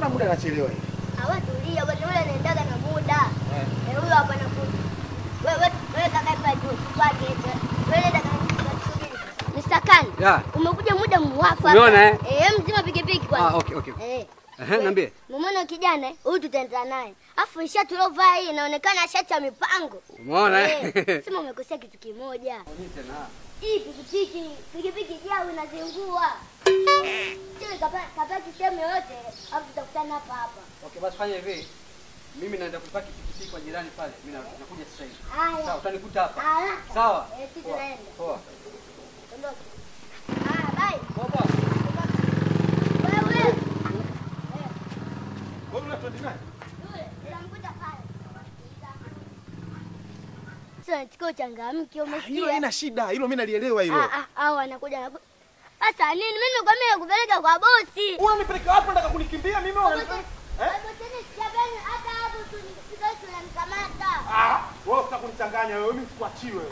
Mbona muda anachelewa hivi? Hawatulia bwana, yule anaendaga na muda. Huyo hapa anakuja. Wewe kaka hapa juu, tupake hizo. Wewe dada kusubiri. Mr. Khan, umekuja muda mwafaka. Umeona mzima pikipiki kwanza. Okay. Niambie. Mumeona kijana huyu tutaenda naye. Afu shati ulovaa hii inaonekana shati ya mipango. Umeona Sema umekosea kitu kimoja. Hii pikipiki jao inazingua. Sio kapaki sehemu yote, afu tutakutana hapa. Okay, basi fanya hivi. Mimi naenda kupaki pikipiki kwa jirani pale. Mimi nakuja sasa hivi. Sawa, utanikuta hapa. Sawa? Sisi tunaenda. Poa. Ondoka. Bye. Poa. Wewe. Wewe unatoka nani? Tunamkuta pale. Sasa chukua changamke umesikia? Hilo haina shida. Hilo mimi nalielewa hilo. Hao anakuja. Sasa nini? Mimi nikwambia kupeleka kwa bosi. Wewe unipeleka wapi? Unataka kunikimbia mimi au unataka? Hata hapo tunamkamata. Wewe unataka kunichanganya wewe, mimi sikuachiwe.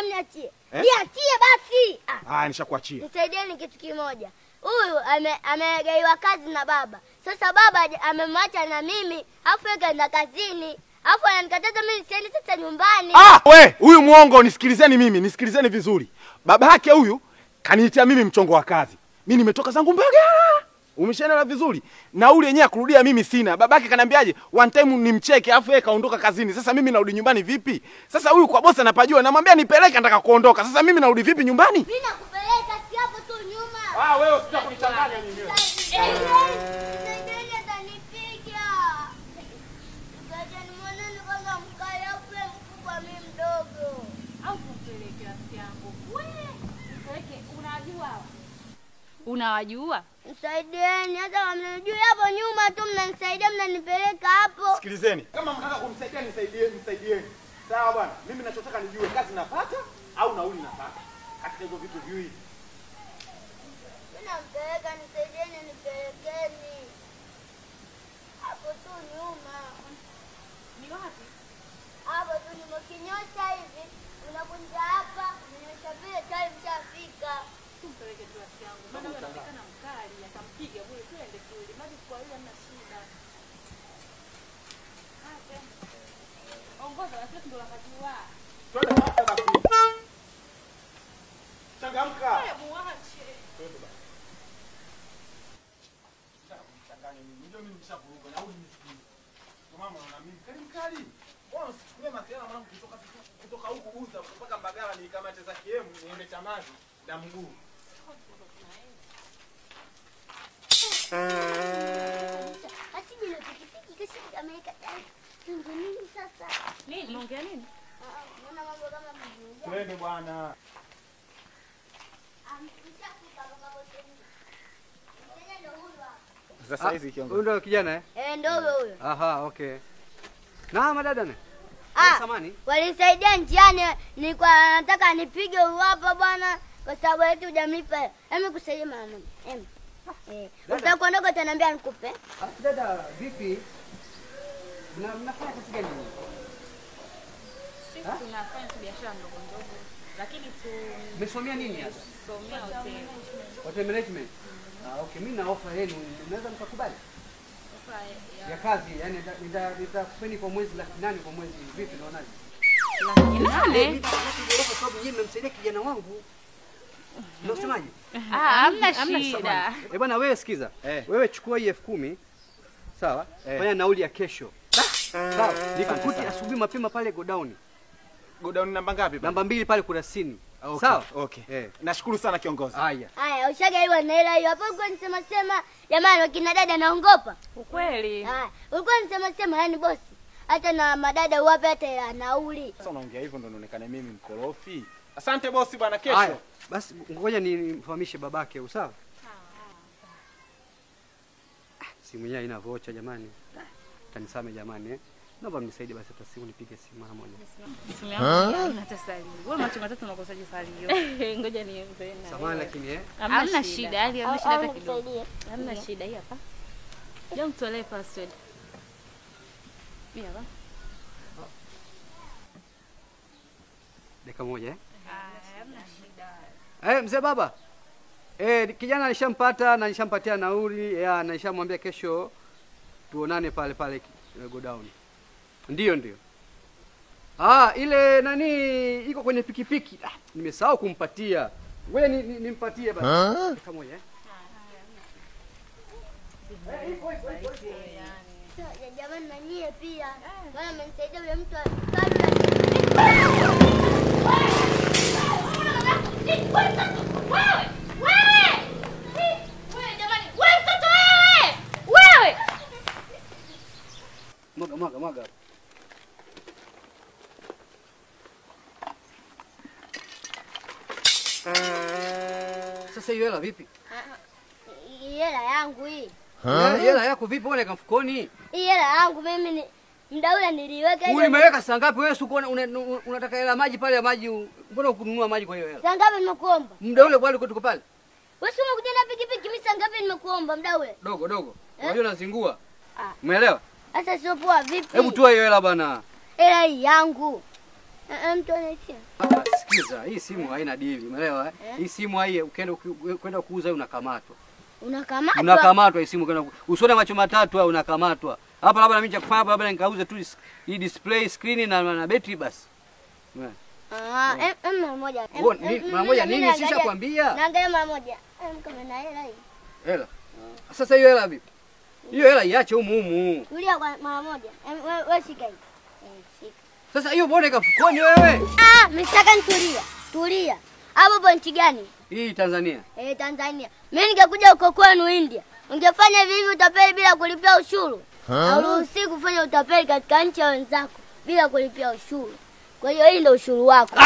Niachie. Niachie basi. Nishakuachia. Nisaidieni kitu kimoja. Huyu amegaiwa kazi na baba. Sasa baba amemwacha na mimi, afu yeye kaenda kazini. Afu ananikataza mimi nisiende sasa nyumbani. Huyu muongo, nisikilizeni vizuri. Baba yake huyu kaniitia mimi mchongo wa kazi. Mimi nimetoka zangu Mbagala. Umeshaelewa vizuri? Na ule yenyewe kurudia mimi sina. Babake kanambiaje? One time nimcheke afu yeye kaondoka kazini. Sasa mimi narudi nyumbani vipi? Sasa huyu kwa bosi anapajua, namwambia nipeleke, nataka kuondoka. Sasa mimi narudi vipi nyumbani? Mimi nakupeleka si hapo tu nyuma. Wewe usitaka kunichanganya mimi. Ndio atanipiga. Ngajani mwanangu kwanza mkali afu mkubwa mimi mdogo. Au kumpeleke rafiki yangu. Wewe, mpeleke unajua. Unawajua? Msaidieni, hata mnajua hapo nyuma tu mnanisaidia, mnanipeleka hapo. Sikilizeni. Kama mnataka kumsaidia nisaidieni. Sawa bwana. Mimi ninachotaka nijue kazi napata au nauli napata. Katika hizo vitu viwili. Mimi nampeleka, nisaidieni, nipelekeni. Hapo tu nyuma. Ni wapi? Hapo tu nyuma kinyosha hivi, unakunja hapa, unyosha vile tayari mshafika. Tumpeleke tu rafiki yangu. Maana anaonekana mkali, atampiga wewe, twende kule. Maji kwa hiyo hamna shida. Ongoza watu ndio wakajua. Twende hapa basi. Changamka. Muache. Twende basi. Sasa mchanganye mimi. Ndio mimi nishakuruka na huyu nisikii. Kwa mama na mimi kali. Bwana usichukulie masuala mwanangu kutoka huku Buza mpaka Mbagala ni kama cheza kiemu niende Chamazi na mguu. Asije na pikipiki kasi Amerika tayari. Tunge nini sasa? Nini? Unaongea nini? Mbona mambo kama mjinga? Twende bwana. Mshafika baba bosi. Ndio huyu hapa. Sasa hizi kiongozi. Huyu ndio kijana Ndio huyo. Aha, okay. Na madada ne? Samani. Walisaidia njiani, nilikuwa nataka nipige hapa bwana kwa sababu eti hujamlipa. Hebu kusaidia mama. Utakuondoka utaniambia nikupe. Dada, vipi? Mnafanya kazi gani? Sisi tunafanya biashara ndogo ndogo. Lakini Mmesomea nini hasa? tumesomea hoteli. Hotel management. Okay, mimi na offer yenu, mnaweza mkakubali? Ofa Ya kazi, yani nitakupeni kwa mwezi 800 kwa mwezi. Vipi unaonaje? 800. Kwa sababu nyinyi mmemsaidia kijana wangu. Unasemaje? Hamna shida. Bwana wewe sikiza. Wewe chukua hii 10,000. Sawa? Fanya nauli ya kesho. Sawa? Nikukute asubuhi mapema pale godown. Godown namba ngapi? Namba 2 pale Kurasini. Okay. Sawa? Okay. Nashukuru sana kiongozi. Haya, ushagaiwa na hela hiyo. Hapo ulikuwa nisema jamani wakina dada naongopa. Ukweli. Haya, ulikuwa nisema yani bosi. Hata na madada wape hata ya nauli. Sasa unaongea hivyo ndo unaonekana mimi mkorofi. Asante bosi bwana, kesho. Basi ngoja nimfahamishe babake, sawa? Simu yenyewe ina vocha jamani. Tanisame jamani Naomba mnisaidie basi hata simu nipige simu mara moja. Simu yangu haina hata salio. Wewe macho matatu unakosaje salio? Ngoja niembe na. Samahani lakini hamna shida, hali hamna shida hata kidogo. Hamna shida hii hapa. Leo mtolee password. Mimi hapa. Dakika moja hamna shida. Mzee baba. Kijana alishampata na nishampatia nauli, na nishamwambia kesho tuonane pale go down. Ndio. Ile nani iko kwenye pikipiki. Nimesahau kumpatia. Wewe nimpatie basi. Kama moja Jamani na nyie pia. Bwana amenisaidia yule mtu Mwaga. Sasa hiyo hela vipi? Hela yangu hii. Hela yako vipi unaweka mfukoni? Hii hela yangu mimi ni muda ule niliweka hiyo. Ulimeweka saa ngapi wewe? Uko unataka hela maji pale ya maji, mbona ukununua maji kwa hiyo hela? Saa ngapi nimekuomba? Muda ule kwani tuko pale? Wewe sio unakuja na pikipiki, mimi saa ngapi nimekuomba muda ule? Dogo. Unajua nazingua. Umeelewa? Sasa sio poa vipi? Hebu toa hiyo hela bana. Hela hii yangu. Mtu anaishia. Sikiza, hii simu haina dili, umeelewa? Hii simu hii kwenda kuuza unakamatwa. Unakamatwa hii simu kwenda. Usione macho matatu au unakamatwa. Hapa labda mimi cha kufanya hapa labda nikauze tu hii display screen na battery basi. Mara moja. Mara moja nini sishakwambia? Naangalia mara moja. Kama na hela hii. Hela. Sasa hiyo hela vipi? Hiyo hela iache humu. Tulia kwa mara moja. Wewe shika hii. Shika. Sasa hiyo mbona ikafukoni wewe? Msitaka tulia. Hapo nchi gani? Hii Tanzania. Tanzania. Mimi ningekuja huko kwenu India. Ungefanya hivi utapeli bila kulipia ushuru. Hauruhusi kufanya utapeli katika nchi ya wenzako bila kulipia ushuru. Kwa hiyo hii ndio ushuru wako.